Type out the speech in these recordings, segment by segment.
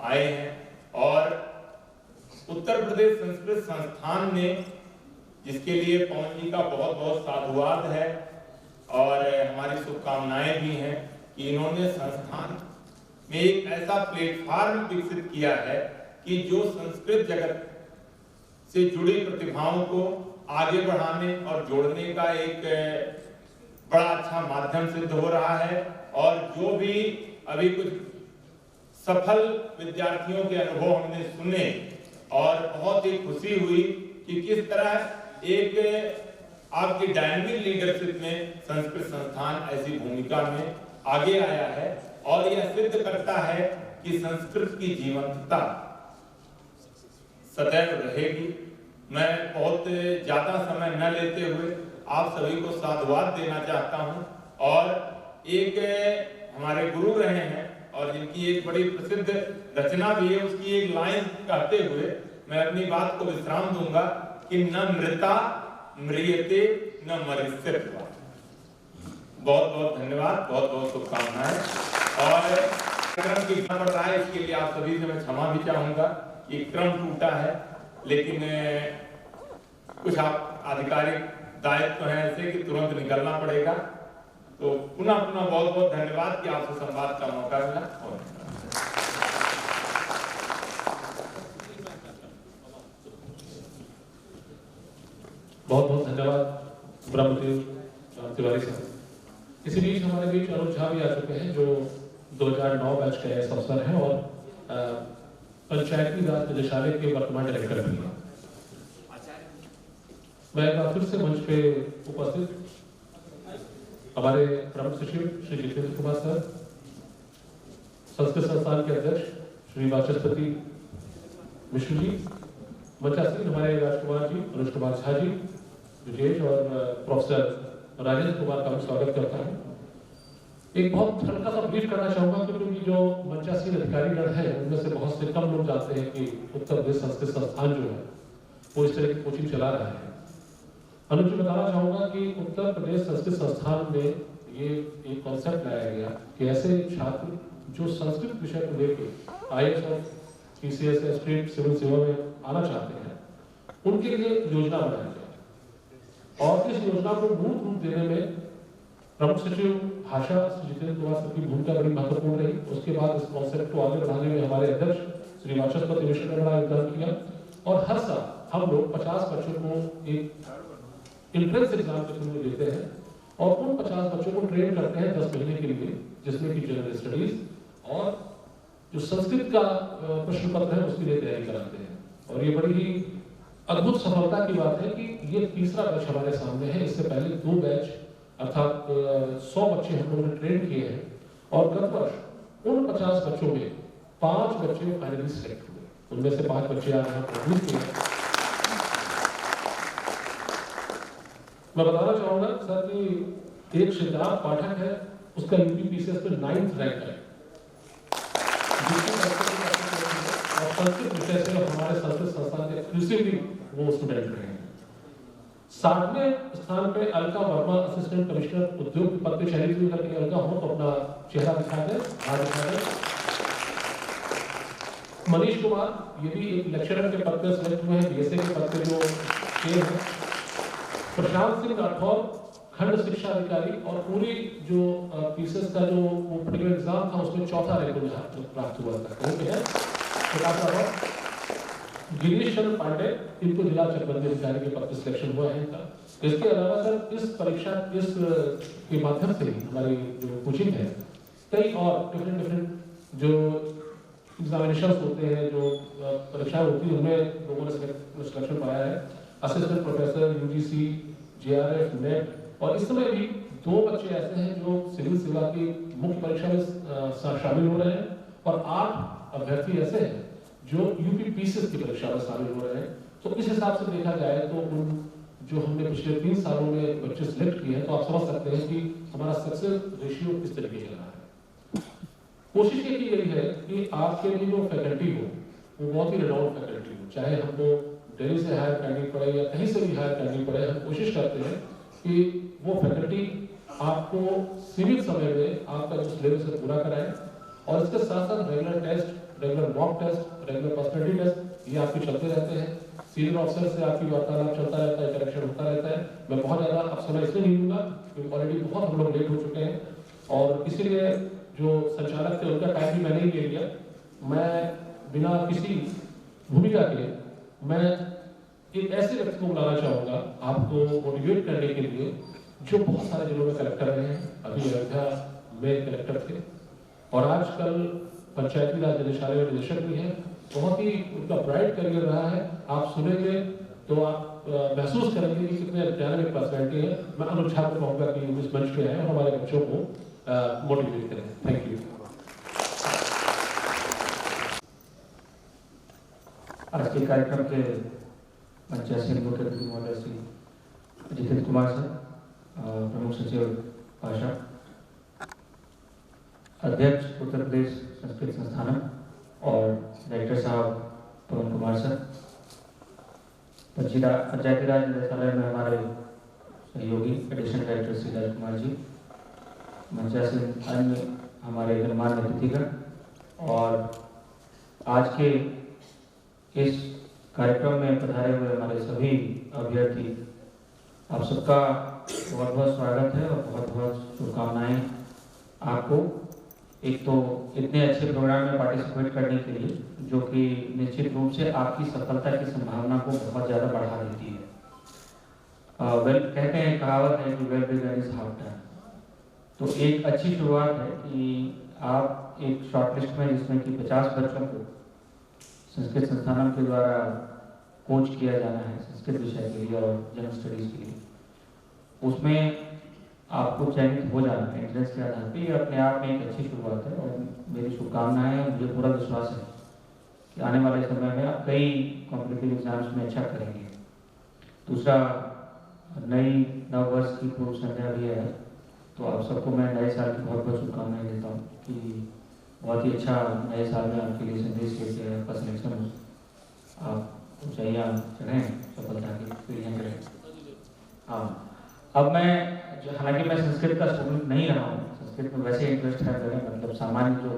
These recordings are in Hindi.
आए हैं और उत्तर प्रदेश संस्कृत संस्थान ने, जिसके लिए पवन जी का बहुत बहुत साधुवाद है और हमारी शुभकामनाएं भी हैं कि इन्होंने संस्थान में एक ऐसा प्लेटफॉर्म विकसित किया है कि जो संस्कृत जगत से जुड़ी प्रतिभाओं को आगे बढ़ाने और जोड़ने का एक बड़ा अच्छा माध्यम सिद्ध हो रहा है। और जो भी अभी कुछ सफल विद्यार्थियों के अनुभव हमने सुने और बहुत ही खुशी हुई कि किस तरह एक आपकी डायनेमिक लीडरशिप में संस्कृत संस्थान ऐसी भूमिका में आगे आया है और यह सिद्ध करता है कि संस्कृत की जीवंतता सदैव रहेगी। मैं बहुत ज्यादा समय न लेते हुए आप सभी को साधुवाद देना चाहता हूं और एक हमारे गुरु रहे हैं और जिनकी एक बड़ी प्रसिद्ध रचना भी है, उसकी एक लाइन कहते हुए मैं अपनी बात को विश्राम दूंगा कि न मृता म्रियते न मरिष्यते। बहुत बहुत धन्यवाद, बहुत बहुत शुभकामनाएं। और क्रम की पड़ रहा है, इसके लिए आप सभी से मैं क्षमा भी चाहूंगा कि क्रम टूटा है, लेकिन कुछ आप आधिकारिक दायित्व है ऐसे कि तुरंत निकलना पड़ेगा। तो पुनः पुनः बहुत बहुत धन्यवाद कि आपसे संवाद का मौका मिला। बहुत बहुत धन्यवाद ब्रह्मदेव तिवारी साहब। इसी बीच हमारे बीच अनुज झा भी आ चुके हैं जो 2009 बैच के एस अफसर हैं और पंचायती राज निदेशालय के वर्तमान डायरेक्टर भी हैं। मैं एक बार फिर से मंच पे उपस्थित हमारे प्रमुख सचिव श्री जितेंद्र कुमार सर, संस्कृत संस्थान के अध्यक्ष श्री वाचस्पति मिश्र जी, मंचासीन हमारे राजकुमार जी, अनुज कुमार झा जी, विजेश और प्रोफेसर राजेंद्र कुमार का मैं स्वागत करता हूँ। एक बहुत हल्का सा ब्रीफ करना चाहूंगा क्योंकि जो मंचासीन अधिकारीगण हैं उनमें से बहुत से कम लोग जानते हैं कि उत्तर प्रदेश संस्कृत संस्थान जो है वो इस तरह की कोचिंग चला रहा है। अनुज जी बताना चाहूंगा कि उत्तर प्रदेश संस्कृत संस्थान में ये एक कॉन्सेप्ट लाया गया कि ऐसे छात्र जो संस्कृत विषय को लेकर IAS और PCS या स्टेट सिविल सेवा में आना चाहते हैं उनके लिए योजना बनाई जाए और इस योजना को मूल रूप देने में प्रमुख सचिव भाषा श्री जितेंद्र कुमार सर की भूमिका बड़ी महत्वपूर्ण रही। उसके बाद इस कॉन्सेप्ट को आगे बढ़ाने में हमारे अध्यक्ष श्री वाचस्पति मिश्र ने बड़ा योगदान किया और हर साल हम लोग 50 बच्चों को एक एंट्रेंस एग्जाम के थ्रू देते हैं और उन 50 बच्चों को ट्रेन करते हैं 10 महीने के लिए, जिसमें कि जनरल स्टडीज और जो संस्कृत का प्रश्न पत्र है उसके लिए तैयारी कराते हैं। और ये बड़ी ही अद्भुत सफलता की बात है कि ये तीसरा बैच हमारे सामने है। इससे पहले 2 बैच अर्थात 100 बच्चे हम लोगों ने ट्रेन किए हैं और गत वर्ष उन 50 बच्चों में 5 बच्चे फाइनली सिलेक्ट हुए। उनमें से 5 बच्चे आज यहाँ प्रस्तुत किए हैं। मैं बताना चाहूंगा सर कि एक सिद्धार्थ पाठक है, उसका UPPCS में 9th रैंक है और संस्कृत विषय से हमारे संस्कृत संस्थान के एक्सक्लूसिवली वो स्टूडेंट रहे हैं। 60वें स्थान पे अलका वर्मा असिस्टेंट कमिश्नर उद्योग के पद पे चयनित हुई। करके अलका हो तो अपना चेहरा दिखा दें, हाथ दिखा दें। मनीष कुमार ये भी एक लेक्चरर के पद पे सिलेक्ट हुए हैं, BSA के पद पे जो है। प्रशांत सिंह राठौर खंड शिक्षा अधिकारी और पूरी जो PCS का जो पर्टिकुलर एग्जाम था उसमें 4था रैंक उन्हें प्राप्त हुआ था। गिरीश चंद्र पांडे इनको जिला चकबंदी अधिकारी के पद पर सिलेक्शन हुआ है इनका। इसके अलावा सर इस परीक्षा के माध्यम से हमारी जो कोचिंग है कई और डिफरेंट जो एग्जामिनेशन होते हैं, जो परीक्षाएं होती है उनमें लोगों ने सिलेक्शन पाया है। Assistant professor UGC, JRF, NET और इस समय भी 2 बच्चे ऐसे हैं जो सिविल सेवा की मुख्य परीक्षा में शामिल हो रहे हैं और 8 अभ्यर्थी ऐसे हैं जो UPPCS की परीक्षा में शामिल हो रहे हैं। तो इस हिसाब से देखा जाए तो उन जो हमने पिछले 3 सालों में बच्चे सिलेक्ट किए हैं तो आप समझ सकते हैं कि हमारा सक्सेस रेशियो किस तरीके से रहा है। कोशिश ये की गई है कि आपके लिए जो फैकल्टी हो वो बहुत ही रिनाउंड फैकल्टी हो, चाहे हमको दिल्ली से हायर करनी पड़े या कहीं से भी हायर करनी पड़े। हम कोशिश करते हैं कि वो फैकल्टी आपको सीमित समय में आपका जो सिलेबस है पूरा कराए और इसके साथ साथ regular test regular mock test, regular personality test, ये आपके चलते रहते हैं। सीनियर ऑफिसर से आपकी वार्तालाप चलता रहता है, कनेक्शन होता रहता है। मैं बहुत ज़्यादा अब समय इसलिए नहीं लूँगा क्योंकि ऑलरेडी बहुत हम लोग लेट हो चुके हैं, और इसीलिए जो संचालक थे उनका टाइम भी मैंने ही ले लिया। मैं बिना किसी भूमिका के मैं एक ऐसे व्यक्ति को बुलाना चाहूँगा आपको मोटिवेट करने के लिए जो बहुत सारे जिलों में कलेक्टर रहे हैं, अभी अयोध्या में कलेक्टर थे और आजकल पंचायती राज निदेशालय में निदेशक भी हैं। बहुत ही उनका ब्राइट करियर रहा है। आप सुनेंगे तो आप महसूस करेंगे कि कितने डायनामिक पर्सनैलिटी है। मैं अनुज झा को कहूँगा कि इस मंच पे आए और हमारे बच्चों को मोटिवेट करें। Thank you. आज के कार्यक्रम के पंचायत मुख्य अतिथि महोदय श्री जितेंद्र कुमार सर, प्रमुख सचिव भाषा, अध्यक्ष उत्तर प्रदेश संस्कृत संस्थान और डायरेक्टर साहब पवन कुमार सर, पंचायती राज निदेशालय में हमारे सहयोगी एडिशनल डायरेक्टर श्री राज कुमार जी, मंचासीन अन्य हमारे गणमान्य अतिथिगण और आज के इस कार्यक्रम में पधारे हुए हमारे सभी अभ्यर्थी, आप सबका बहुत बहुत स्वागत है और बहुत बहुत शुभकामनाएं आपको। एक तो इतने अच्छे प्रोग्राम में पार्टिसिपेट करने के लिए जो कि निश्चित रूप से आपकी सफलता की संभावना को बहुत ज़्यादा बढ़ा देती है। कहते हैं, कहावत है कि well begun is half done. तो एक अच्छी शुरुआत है कि आप एक शॉर्ट लिस्ट में जिसमें कि 50 बच्चों को संस्कृत संस्थानम के द्वारा कोच किया जाना है संस्कृत विषय के लिए और जनरल स्टडीज के लिए, उसमें आपको चयनित हो जाना है एंट्रेंस के आधार पर। ये अपने आप में एक अच्छी शुरुआत है और मेरी शुभकामनाएं हैं। मुझे पूरा विश्वास है कि आने वाले समय में आप कई कॉम्पिटिटिव एग्जाम्स में अच्छा करेंगे। दूसरा, नई नव वर्ष की पूर्व संध्या भी है, तो आप सबको मैं नए साल की बहुत बहुत शुभकामनाएं देता हूँ कि बहुत ही अच्छा नए साल में आपके लिए संदेश लेके आपका सिलेक्शन हो, आप ऊँचाइयाँ चढ़ें, सफलता की सीढ़ियाँ चढ़ें। हाँ, अब मैं हालांकि मैं संस्कृत का स्टूडेंट नहीं रहा हूँ, संस्कृत में वैसे इंटरेस्ट है मेरा, मतलब सामान्य जो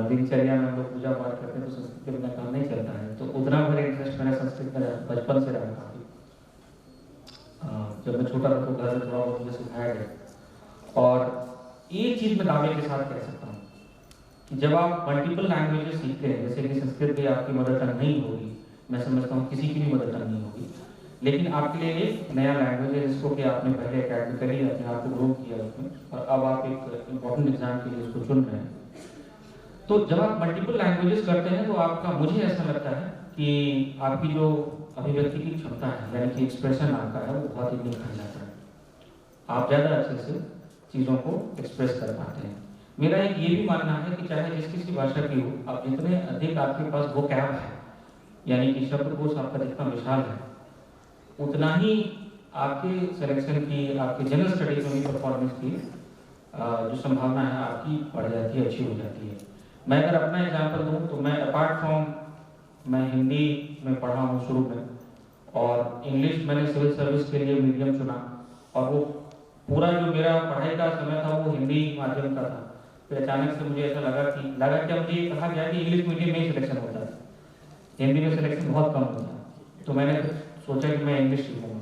दिनचर्या में हम लोग पूजा पाठ करते हैं तो संस्कृत के बिना काम नहीं चलता है, तो उतना भर इंटरेस्ट मेरा संस्कृत में बचपन से रहा काफ़ी। जब मैं छोटा था तो घर में थोड़ा बहुत मुझे सिखाया गया। और एक चीज़ मैं दावे के साथ कह सकता हूँ कि जब आप मल्टीपल लैंग्वेजेस सीखते हैं, जैसे कि संस्कृत भी आपकी मदर टंग नहीं होगी, मैं समझता हूँ किसी की भी मदर टंग नहीं होगी, लेकिन आपके लिए एक नया लैंग्वेज है जिसको कि आपने पहले एकेडमिकली अपने आप को ग्रो किया उसमें, और अब आप एक इम्पॉर्टेंट एग्जाम के लिए उसको चुन रहे हैं। तो जब आप मल्टीपल लैंग्वेजेस करते हैं तो आपका, मुझे ऐसा लगता है कि आपकी जो अभिव्यक्ति की क्षमता है, यानी कि एक्सप्रेशन आपका है, वो बहुत ही निखर जाता है। आप ज़्यादा अच्छे से चीज़ों को एक्सप्रेस कर पाते हैं। मेरा एक ये भी मानना है कि चाहे जिस किसी भाषा की हो, आप जितने अधिक आपके पास वो कैब है, यानी कि शब्दकोश आपका जितना विशाल है, उतना ही आपके सिलेक्शन की, आपके जनरल स्टडीज में परफॉर्मेंस की जो संभावना है आपकी बढ़ जाती है, अच्छी हो जाती है। मैं अगर अपना एग्जाम्पल दूँ तो मैं अपार्ट फ्रॉम, मैं हिंदी में पढ़ा हूँ शुरू में, और इंग्लिश मैंने सिविल सर्विस के लिए मीडियम चुना, और वो पूरा जो मेरा पढ़ाई का समय था वो हिंदी माध्यम का था। फिर अचानक से मुझे ऐसा लगा कि मुझे कहा गया कि इंग्लिश मीडियम में ही सिलेक्शन होता है, हिंदी में सिलेक्शन बहुत कम होता है। तो मैंने सोचा कि मैं इंग्लिश सीखूंगा,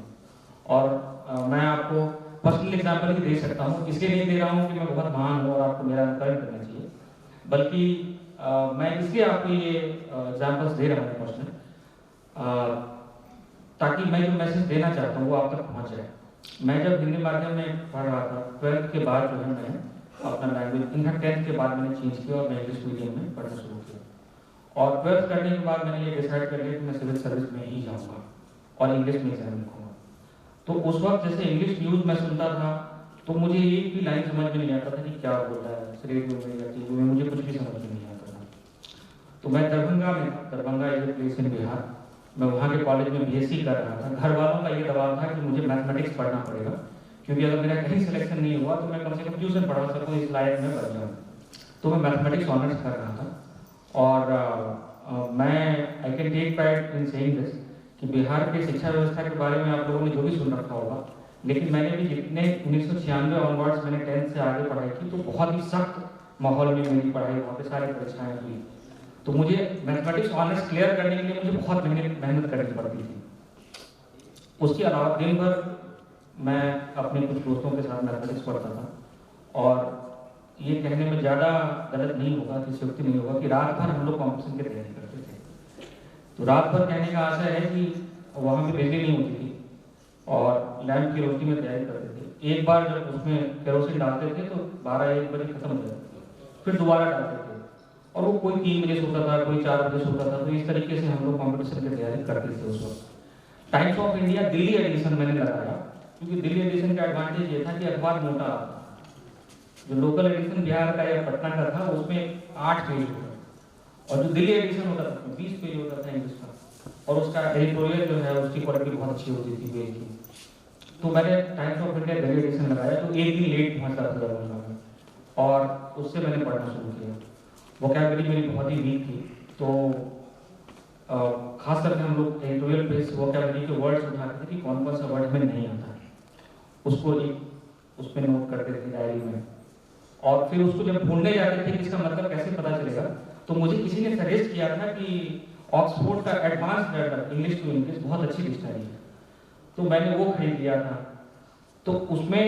और मैं आपको पर्सनल एग्जाम्पल ही दे सकता हूँ। इसलिए नहीं दे रहा हूँ कि मैं बहुत महान हूँ और आपको मेरा अनुकरण करना चाहिए, बल्कि मैं इसलिए आपको ये एग्जाम्पल्स दे रहा हूँ पर्सनल, ताकि मैं जो मैसेज देना चाहता हूँ वो आप तक पहुँच जाए। मैं जब हिंदी माध्यम में पढ़ रहा था, 12th के बाद जो है मैंने अपना लैंग्वेज, इनफैक्ट 10th के बाद मैंने चेंज किया और मैं इंग्लिश मीडियम में पढ़ना शुरू किया। और 12th करने के बाद मैंने ये डिसाइड कर लिया कि मैं सिविल सर्विस में ही जाऊँगा और इंग्लिश में एग्जाम लिखूँगा। तो उस वक्त जैसे इंग्लिश न्यूज़ मैं सुनता था तो मुझे एक भी लाइन समझ में नहीं आता था कि क्या बोल रहा है, रेडियो में या टीवी में, मुझे कुछ भी समझ में नहीं आता था। तो मैं दरभंगा में, Darbhanga is a place in Bihar, मैं वहाँ के कॉलेज में BSc कर रहा था। घर वालों का ये दबाव था कि मुझे मैथमेटिक्स पढ़ना पड़ेगा, क्योंकि अगर मेरा कहीं सिलेक्शन नहीं हुआ तो मैं कम से कम ट्यूशन पढ़ा सकूँ, इस लायक में बन जाऊँ। तो मैं मैथमेटिक्स ऑनर्स कर रहा था। और मैं I can take pride in saying this कि बिहार की शिक्षा व्यवस्था के बारे में आप लोगों ने जो भी सुन रखा होगा, लेकिन मैंने भी जितने 1996 ऑनवर्ड्स मैंने 10th से आगे पढ़ाई की, तो बहुत ही सख्त माहौल में मेरी पढ़ाई, वहाँ पे सारी परीक्षाएँ हुई। तो मुझे मैथमेटिक्स ऑनर्स क्लियर करने के लिए मुझे बहुत मेहनत करनी पड़ती थी। उसके अलावा दिन भर मैं अपने कुछ दोस्तों के साथ मैथमेटिक्स पढ़ता था, और ये कहने में ज़्यादा गलत नहीं होगा, अतिशयोक्ति नहीं होगा कि रात भर हम लोग कॉम्पिटिशन की तैयारी करते थे। तो रात भर कहने का आशा है कि वहाँ भी बिजली नहीं होती थी और लैंप की रोशनी में तैयारी करते थे। एक बार जब उसमें केरोसिन डालते थे तो 12-1 बजे खत्म हो जाता था, फिर दोबारा डालते थे, और वो कोई 3 बजे सोता था, कोई 4 बजे सोता था। तो इस तरीके से हम लोग कॉम्पिटिशन की तैयारी करते थे उस वक्त। Times of India Delhi edition मैंने लगाया, क्योंकि दिल्ली एडिशन का एडवांटेज ये था कि अखबार मोटा आता। जो लोकल एडिशन बिहार का या पटना का था उसमें 8 पेज होता, और जो दिल्ली एडिशन होता था उसमें 20 पेज होता था इंग्लिश का, और उसका एडिटोरियल जो है उसकी क्वालिटी बहुत अच्छी होती थी पेज की। तो मैंने Times of India Delhi edition लगाया, तो एक दिन लेट पहुंचता था दरभंगा में, और उससे मैंने पढ़ना शुरू किया। वोकैबुलरी मेरी बहुत ही वीक थी, तो खास करके हम लोग एडिटोरियल पेज से वोकैबुलरी के वर्ड्स उठाते थे कि कौन कौन सा वर्ड हमें नहीं आता है, उसको एक उस पर नोट करते थे डायरी में, और फिर उसको जब ढूंढने जाते थे कि इसका मतलब कैसे पता चलेगा, तो मुझे किसी ने सजेस्ट किया था कि ऑक्सफोर्ड का advanced writer English to English बहुत अच्छी डिक्शनरी है, तो मैंने वो खरीद लिया था। तो उसमें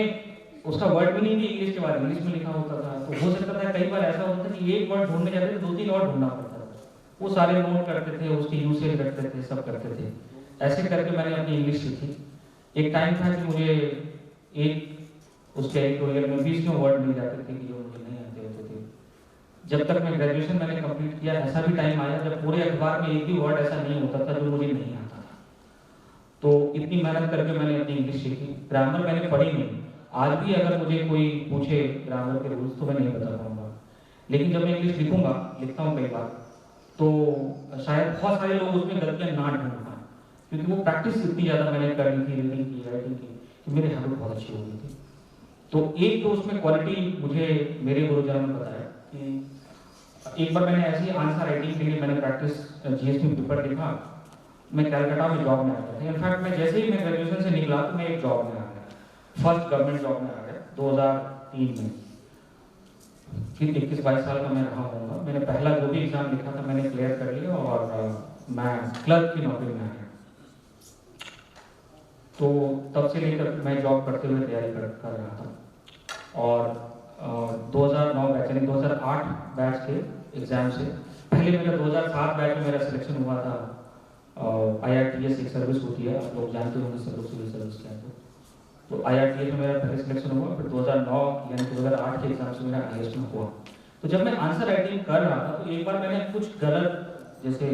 उसका वर्ड मीनिंग भी इंग्लिश के बाद इंग्लिश में लिखा होता था। तो हो सकता था, कई बार ऐसा होता था कि एक वर्ड ढूंढने जाते थे 2-3 और ढूंढना पड़ता था, वो सारे नोट करते थे, उसके यूसेज रखते थे, सब करते थे। ऐसे करके मैंने अपनी इंग्लिश सीखी। एक टाइम था कि मुझे एक उसके एडिटोरियल में 20 वर्ड मिल जाते थे कि जो मुझे नहीं आते होते थे। जब तक मैं ग्रेजुएशन मैंने कंप्लीट किया, ऐसा भी टाइम आया जब पूरे अखबार में एक भी वर्ड ऐसा नहीं होता था जो मुझे नहीं आता था। तो इतनी मेहनत करके मैंने अपनी इंग्लिश सीखी। ग्रामर मैंने पढ़ी नहीं, आज भी अगर मुझे कोई पूछे ग्रामर के रूल्स तो मैं नहीं बता पाऊंगा, लेकिन जब मैं इंग्लिश लिखता हूँ कई बार, तो शायद बहुत सारे लोग उसमें गलतियाँ ना ढूंढ पाएं, क्योंकि वो प्रैक्टिस इतनी ज़्यादा मैंने कर ली थी, रीडिंग की, राइटिंग की, कि मेरी हैबिट बहुत अच्छी हो गई थी। तो एक तो उसमें क्वालिटी मुझे मेरे गुरुजनों ने बताया कि एक बार मैंने ऐसी आंसर राइटिंग के लिए मैंने प्रैक्टिस जीएसटी पेपर लिखा, मैं कलकत्ता में जॉब में आ गया था। इनफैक्ट मैं जैसे ही मैं ग्रेजुएशन से निकला तो मैं एक जॉब में आ गया, फर्स्ट गवर्नमेंट जॉब में आ गया 2003 में। फिर 21-22 साल का मैं रहा हूँगा। मैंने पहला जो भी एग्जाम लिखा था मैंने क्लियर कर लिया, और मैं क्लर्क की नौकरी में आ गया। तो तब से लेकर मैं जॉब करते हुए तैयारी कर रहा था, और 2009 बैच यानी 2008 बैच के एग्जाम से पहले मेरा 2007 बैच में मेरा सिलेक्शन हुआ था। IRTS एक सर्विस होती है, आप लोग जानते होंगे सिविल सर्विस क्या है। तो IRTS में मेरा पहले सिलेक्शन हुआ, फिर 2009 यानी 2008 के एग्जाम से मेरा IAS में हुआ। तो जब मैं आंसर राइटिंग कर रहा था तो एक बार मैंने कुछ गलत, जैसे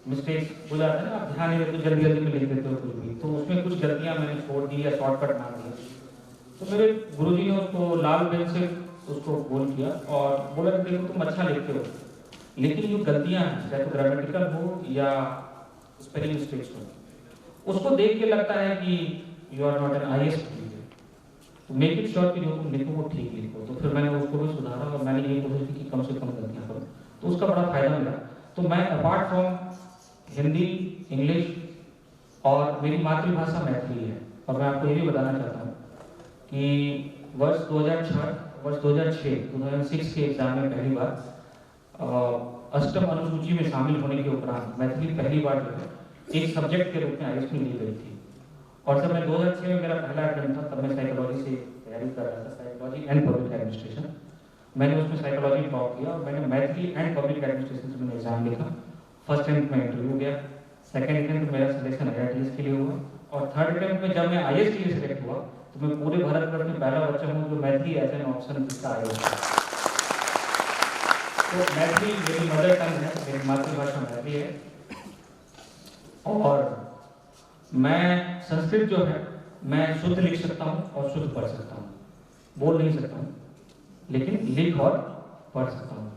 मिस्टेक हो जाता है ना, आप ध्यान नहीं देते, जल्दी जल्दी में लिख देते हो कुछ भी, तो उसमें कुछ गलतियां मैंने छोड़ दी या शॉर्टकट मार दिया। तो मेरे गुरुजी ने उसको लाल पेन से उसको गोल किया और बोला कि देखो तुम अच्छा लिखते हो, लेकिन जो गलतियां हैं चाहे तो ग्रामेटिकल हो या स्पेलिंग मिस्टेक्स हो, उसको देख के लगता है कि you are not an IAS, तो मेक इट श्योर कि जो तुम लिखो वो ठीक लिखो। तो फिर मैंने उसको भी सुधारा और मैंने ये कोशिश की कि कम से कम गलतियां करो, तो उसका बड़ा फायदा मिला। तो मैं अपार्ट फ्रॉम हिंदी, इंग्लिश और मेरी मातृभाषा मैथिली है, और मैं आपको ये भी बताना चाहता हूँ कि वर्ष 2006 के एग्जाम में पहली बार अष्टम अनुसूची में शामिल होने के उपरांत मैथिली पहली बार जो है एक सब्जेक्ट के रूप में IAS में ली गई थी। और जब मैं 2006 में मेरा पहला अटेम्प्ट था, तब मैं साइकोलॉजी से तैयारी कर रहा था, साइकोलॉजी एंड पब्लिक एडमिनिस्ट्रेशन। मैंने उसमें साइकोलॉजी टॉप किया और मैंने मैथिली एंड पब्लिक एडमिनिस्ट्रेशन से मैंने एग्जाम लिखा। फर्स्ट अटेम्प्ट में इंटरव्यू गया, सेकंड अटेम्प्ट में मेरा सिलेक्शन IRTS के लिए हुआ, और थर्ड अटेम्प्ट में जब मैं IAS के लिए सिलेक्ट हुआ तो मैं पूरे भारतवर्ष में पहला बच्चा हूँ जो मैथिली एज एन ऑप्शन जिसका आया है। तो मैथिली मेरी मदर टंग है, मेरी मातृभाषा मैथिली है, और मैं संस्कृत जो है मैं शुद्ध लिख सकता हूँ और शुद्ध पढ़ सकता हूँ, बोल नहीं सकता हूँ लेकिन लिख और पढ़ सकता हूँ।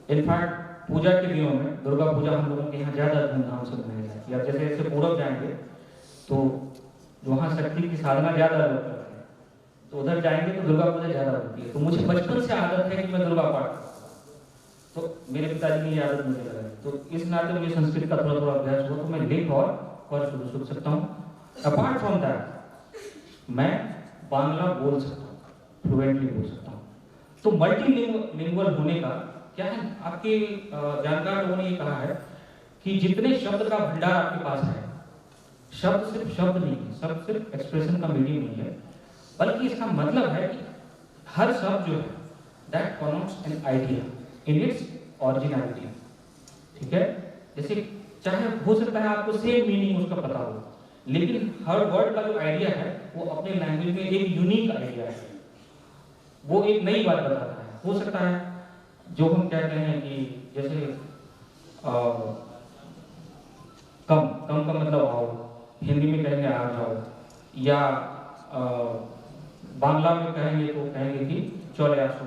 इनफैक्ट पूजा के दिनों में, दुर्गा पूजा हम लोगों के यहाँ ज़्यादा धूमधाम से मनाई जाती है। अब जैसे जैसे पूरब जाएंगे तो वहाँ शक्ति की साधना ज़्यादा लोग करते हैं, तो उधर जाएंगे तो दुर्गा पूजा ज़्यादा होती है। तो मुझे बचपन से आदत है कि मैं दुर्गा पाठ, तो मेरे पिताजी ने ये आदत मुझे लगाई, तो इस नाते मुझे संस्कृत का थोड़ा थोड़ा अभ्यास हुआ, तो मैं लिख और पढ़ शुरू सकता हूँ। अपार्ट फ्रॉम दैट मैं बांग्ला बोल सकता हूँ, फ्लुएंटली बोल सकता हूँ। तो मल्टीलिंगुअल होने का क्या है, आपके जानकार लोगों ने ये कहा है कि जितने शब्द का भंडार आपके पास है, शब्द सिर्फ शब्द नहीं है, शब्द सिर्फ एक्सप्रेशन का मीडियम नहीं है, बल्कि इसका मतलब है कि हर शब्द जो है that connotes an idea in its originality. ठीक है, जैसे चाहे हो सकता है आपको सेम मीनिंग उसका पता हो, लेकिन हर वर्ड का जो आइडिया है वो अपने लैंग्वेज में एक यूनिक आइडिया है, वो एक नई बात बताता है। हो सकता है जो हम कहते हैं कि जैसे कम का मतलब आओ, हिंदी में कहेंगे आ जाओ, या बांग्ला में कहेंगे तो कहेंगे कि चले आसो।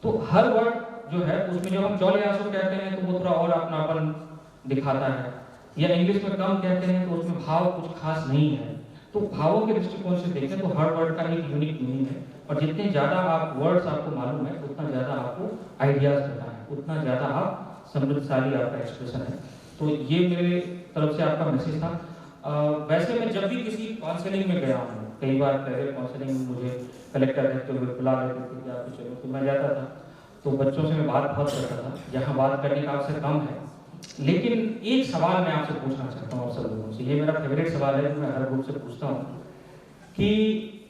तो हर वर्ड जो है उसमें जो हम चले आसो कहते हैं तो वो थोड़ा और अपनापन दिखाता है, या इंग्लिश में कम कहते हैं तो उसमें भाव कुछ खास नहीं है। तो भावों के दृष्टिकोण से देखें तो हर वर्ड का एक यूनिक मीनिंग है, और जितने ज़्यादा आप वर्ड्स आपको मालूम है उतना ज़्यादा आपको आइडियाज मिलता है, उतना ज़्यादा आप समृद्धशाली आपका एक्सप्रेशन है। तो ये मेरे तरफ से आपका मैसेज था। वैसे मैं जब भी किसी काउंसलिंग में गया हूँ, कई बार पहले काउंसलिंग में मुझे कलेक्टर रहते हुए बुला लेते थे कि आप चलो, तो मैं जाता था, तो बच्चों से मैं बात बहुत करता था, यहाँ बात करने का अवसर कम है। लेकिन एक सवाल मैं आपसे पूछना चाहता हूँ सब लोगों से, ये मेरा फेवरेट सवाल है, मैं हर ग्रुप से पूछता हूँ कि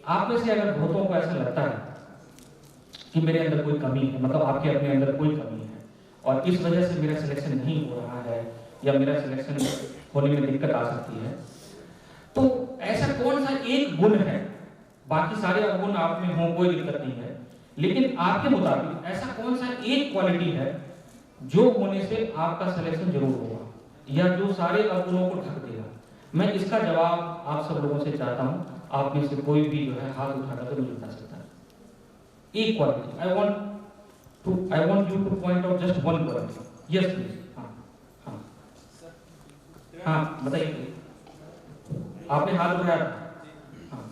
आप में से अगर बहुतों को ऐसा लगता है कि मेरे अंदर कोई कमी है, मतलब आपके अपने अंदर कोई कमी है और इस वजह से मेरा सिलेक्शन नहीं हो रहा है या मेरा सिलेक्शन होने में दिक्कत आ सकती है, तो ऐसा कौन सा एक गुण है, बाकी सारे अवगुण आप में हो कोई दिक्कत नहीं है, लेकिन आपके मुताबिक ऐसा कौन सा एक क्वालिटी है जो होने से आपका सिलेक्शन जरूर होगा या जो सारे अवगुणों को ढक देगा? मैं इसका जवाब आप सब लोगों से चाहता हूं, आप में से कोई भी जो है हाथ उठाकर मुझे बता सकता है एक quality. I want you two point out just one quality. Yes please. हाँ बताइए, आपने हाथ उठाया। हाँ,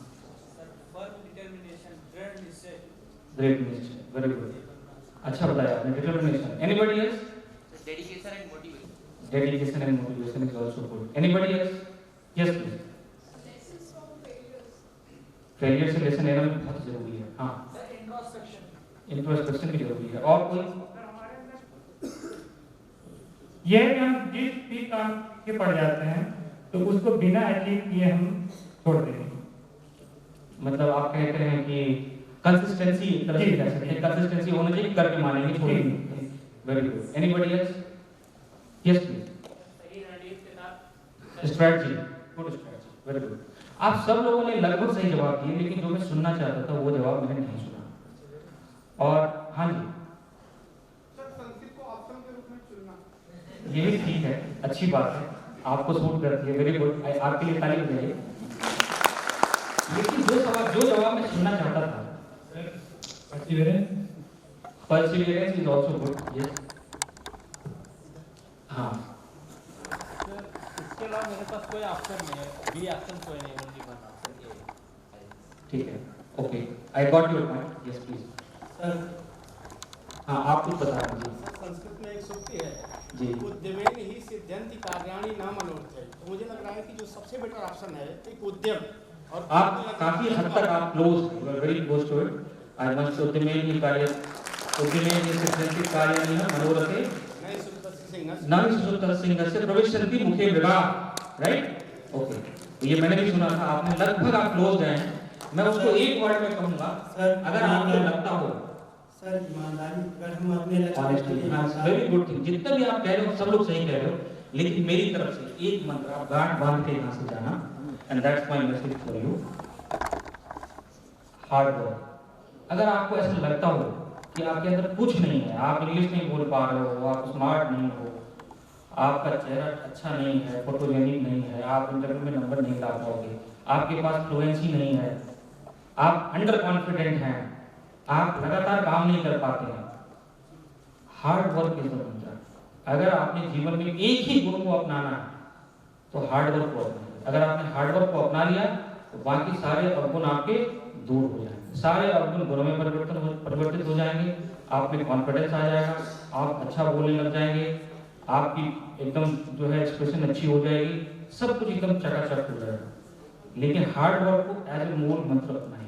ग्रेट निश्चय, वेरी गुड, अच्छा बताया आपने, determination. Anybody else? Dedication and motivation. Dedication and motivation is also good. Anybody else? Yes, please. Failure से लेसन लेना भी बहुत जरूरी है। हाँ, इंट्रोस्पेक्शन भी जरूरी है। और कोई? ये हम जिस भी काम के पड़ जाते हैं तो उसको बिना अचीव किए हम छोड़ देंगे। मतलब आप कहते हैं कि कंसिस्टेंसी एक तरह से कह सकते हैं, कंसिस्टेंसी होना चाहिए, करके मानेंगे, छोड़ेंगे। Very good. Anybody else? Yes please. Strategy, good strategy, very good. आप सब लोगों ने लगभग सही जवाब दिए, लेकिन जो मैं सुनना चाहता था वो जवाब मैंने नहीं सुना। और हाँ जी सर, संस्कृत को ऑप्शन के रूप में चुनना, ये भी ठीक है, अच्छी बात है, आपको सूट करती है, वेरी गुड, आपके लिए ताली बजाइए। लेकिन जो जवाब मैं सुनना चाहता था, Perseverance is also good. Yes, हाँ, इसके अलावा मेरे पास कोई ऑप्शन नहीं है, बी ऑप्शन कोई नहीं, ओनली वन ऑप्शन ए। ठीक है, okay, I got your point. Yes please. Sir हाँ, आप कुछ बता दीजिए। संस्कृत में एक सूक्ति है जी। उद्यमेन ही सिद्ध्यन्ति कार्याणि न मनोरथै। तो मुझे लग रहा है कि जो सबसे बेटर ऑप्शन है एक उद्यम, और आप काफी हद तक आप close, very close to it. I must उद्यमेन ही कार्य, उद्यमेन ही सिद्ध्यन्ति कार्याणि न मनोरथै नाम सुसुप्त सिंहस्य प्रविशन्ति मुखे विवाह। राइट, ओके, तो ये मैंने भी सुना था, आपने लगभग आप क्लोज गए हैं। मैं उसको एक वर्ड में कहूंगा, अगर आपको लगता हो सर ईमानदारी, अगर हम अपने ऑनेस्टली, हाँ, वेरी गुड थिंग, जितना भी आप कह रहे हो सब लोग सही कह रहे हो, लेकिन मेरी तरफ से एक मंत्र आप गांठ बांध के यहाँ से जाना, and that's my message for you, hard work. अगर आपको ऐसा लगता हो कि आपके अंदर कुछ नहीं है, आप इंग्लिश नहीं बोल पा रहे हो, आप स्मार्ट नहीं हो, आपका चेहरा अच्छा नहीं है, फोटोजेनिक नहीं है, आप इंटरव्यू में नंबर नहीं ला पाओगे, आपके पास फ्लुएंसी नहीं है, आप अंडर कॉन्फिडेंट हैं, आप लगातार काम नहीं कर पाते हैं, हार्ड वर्क इज द मंत्र। अगर आपने जीवन में एक ही गुण को अपनाना है तो हार्ड वर्क को अपनाइए। अगर आपने हार्ड वर्क को अपना लिया तो बाकी सारे अवगुण आपके दूर हो जाएंगे, सारे अवगुण गुणों में परिवर्तित हो जाएंगे, आप में कॉन्फिडेंस आ जाएगा, आप अच्छा बोलने लग जाएंगे, आपकी एकदम जो है एक्सप्रेशन अच्छी हो जाएगी, सब कुछ एकदम चकाचक हो जाएगा। लेकिन हार्ड वर्क को एज ए मूल मंत्र अपनाइए।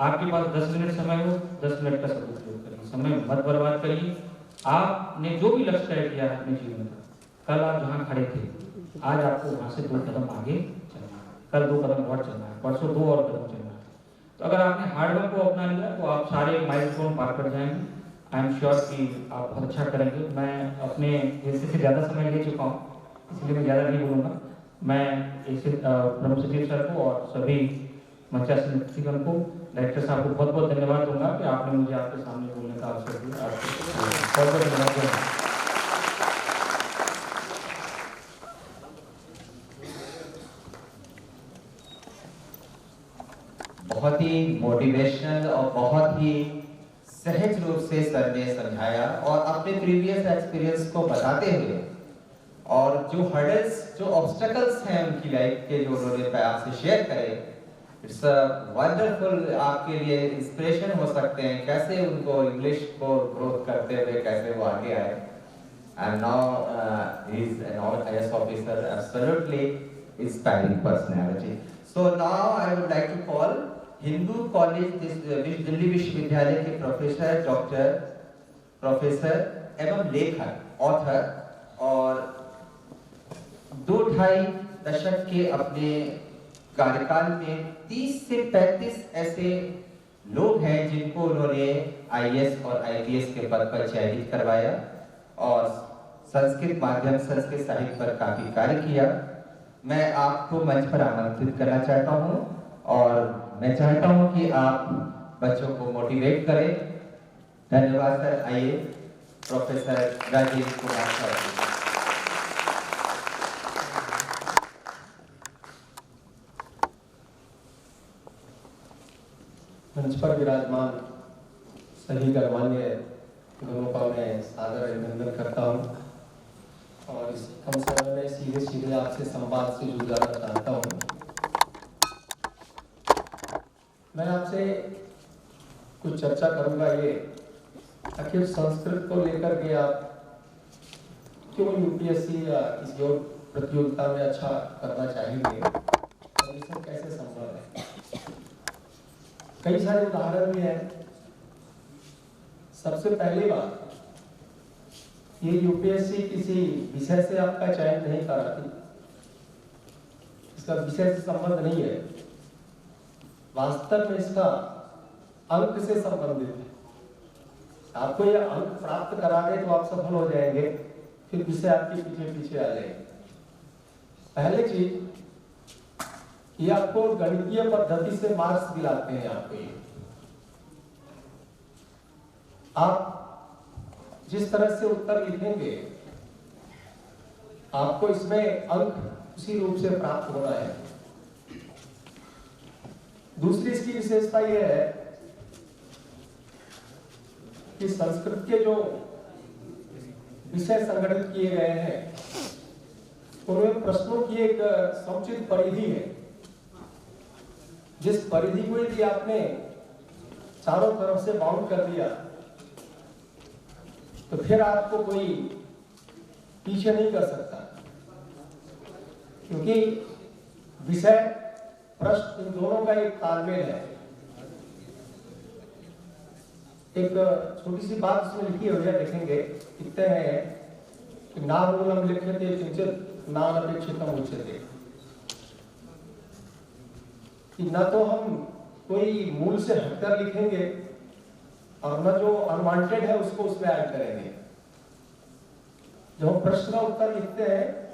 आपके पास 10 मिनट समय हो, 10 मिनट का सदुपयोग करिए, समय मत बर्बाद करिए, आपने जो भी लक्ष्य तय किया है अपने जीवन का, कल आप जहाँ खड़े थे, आज आपको वहाँ से 2 कदम आगे चलना है, कल 2 कदम और चलना है, परसों 2 और कदम चलना है। तो अगर आपने हार्डवर्क को अपना लिया तो आप सारे माइलस्टोन पार कर जाएंगे। आई एम श्योर कि आप बहुत अच्छा करेंगे। मैं अपने हिस्से से ज़्यादा समय ले चुका हूँ, इसलिए मैं ज़्यादा नहीं बोलूँगा। मैं इसे प्रमुख सचिव सर को और सभी मंचासीन व्यक्तिगण को, डायरेक्टर साहब को बहुत बहुत धन्यवाद दूंगा कि आपने मुझे आपके सामने बोलने का अवसर दिया। आपको बहुत बहुत धन्यवाद। बहुत ही मोटिवेशनल और बहुत ही सहज रूप से सर ने समझाया और अपने प्रीवियस एक्सपीरियंस को बताते हुए और जो हर्डल्स, जो ऑब्स्टेकल्स हैं उनकी लाइफ के, जो उन्होंने आपसे शेयर करे, इट्स अ वंडरफुल, आपके लिए इंस्पिरेशन हो सकते हैं कैसे उनको इंग्लिश को ग्रोथ करते हुए कैसे वो आगे आए। And now he is an IAS officer, absolutely inspiring personality. So now I would like to call Hindu College Delhi विश्वविद्यालय के प्रोफेसर एवं लेखक, ऑथर और 2-2.5 दशक के अपने कार्यकाल में 30 से 35 ऐसे लोग हैं जिनको उन्होंने IAS और IPS के पद पर चयनित करवाया और संस्कृत माध्यम, संस्कृत साहित्य पर काफी कार्य किया। मैं आपको मंच पर आमंत्रित करना चाहता हूं और मैं चाहता हूं कि आप बच्चों को मोटिवेट करें। धन्यवाद सर। आइए प्रोफेसर राजेश कुमार सर। मंच पर विराजमान सभी गणमान्य गुरुओं का मैं सादर अभिनंदन करता हूं और इस कम समय में सीधे सीधे आपसे संवाद से जुड़ जाना चाहता हूं। मैं आपसे कुछ चर्चा करूंगा ये, आखिर संस्कृत को लेकर के आप क्यों UPSC या किसी और प्रतियोगिता में अच्छा करना चाहेंगे और ये सब कैसे संभव है। कई सारे उदाहरण भी हैं। सबसे पहली बात, ये UPSC किसी विषय से आपका चयन नहीं कराती, इसका विषय से संबंध नहीं है, वास्तव में इसका अंक से संबंधित है। आपको ये अंक प्राप्त करा दे तो आप सफल हो जाएंगे, फिर विषय आपके पीछे पीछे आ जाएंगे। पहली चीज, ये आपको गणितीय पद्धति से मार्क्स दिलाते हैं। आपको ये आप जिस तरह से उत्तर लिखेंगे आपको इसमें अंक उसी रूप से प्राप्त होना है। दूसरी इसकी विशेषता यह है कि संस्कृत के जो विषय संगठित किए गए हैं उनमें प्रश्नों की एक समुचित परिधि है। जिस परिधि को यदि आपने चारों तरफ से बाउंड कर दिया तो फिर आपको कोई पीछे नहीं कर सकता, क्योंकि विषय प्रश्न इन दोनों का एक तालमेल है। एक छोटी सी बात इसमें लिखी हुई है, देखेंगे लिखते हैं कि नामूलम लिख्यते किंचित् नानपेक्षितम उच्यते, कि न तो हम कोई मूल से हटकर लिखेंगे और न जो अनवांटेड है उसको उसमें ऐड करेंगे। जब हम प्रश्न का उत्तर लिखते हैं